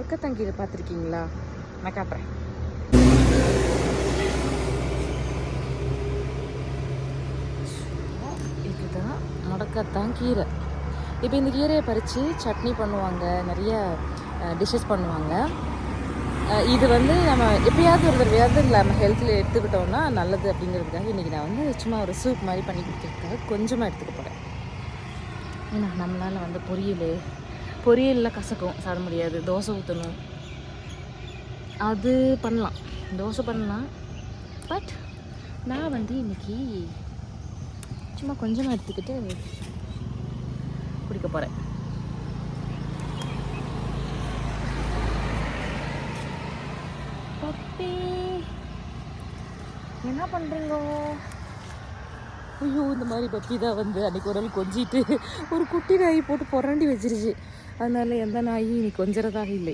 முடக்கத்தாங்கீரை பார்த்துருக்கீங்களா? நான் காட்டுறேன். இதுதான் முடக்கத்தாங்கீரை. இப்போ இந்த கீரையை பறித்து சட்னி பண்ணுவாங்க, நிறைய டிஷ்ஷஸ் பண்ணுவாங்க. இது வந்து நம்ம எப்பயாவது ஒரு தடவையாவது நம்ம ஹெல்த்தில் எடுத்துக்கிட்டோம்னா நல்லது அப்படிங்கிறதுக்காக இன்றைக்கி நான் வந்து சும்மா ஒரு சூப் மாதிரி பண்ணி கொடுத்துருக்காங்க. கொஞ்சமாக எடுத்துக்க போகிறேன். ஏன்னா நம்மளால் வந்து பொரியலில் கசக்கும், சாப்பிட முடியாது. தோசை ஊற்றணும், அது பண்ணலாம், தோசை பண்ணலாம். பட் நான் வந்து இன்றைக்கி சும்மா கொஞ்சமாக எடுத்துக்கிட்டு குடிக்க போகிறேன். பப்பி என்ன பண்ணுறீங்க? ஐயோ, இந்த மாதிரி பப்பி தான் வந்து அன்றைக்கி ஒரு நாள் கொஞ்சிட்டு ஒரு குட்டி நாய் போட்டு புரண்டி வச்சிருச்சு. அதனால எந்த நாயும் இன்னைக்கு கொஞ்சறதாக இல்லை.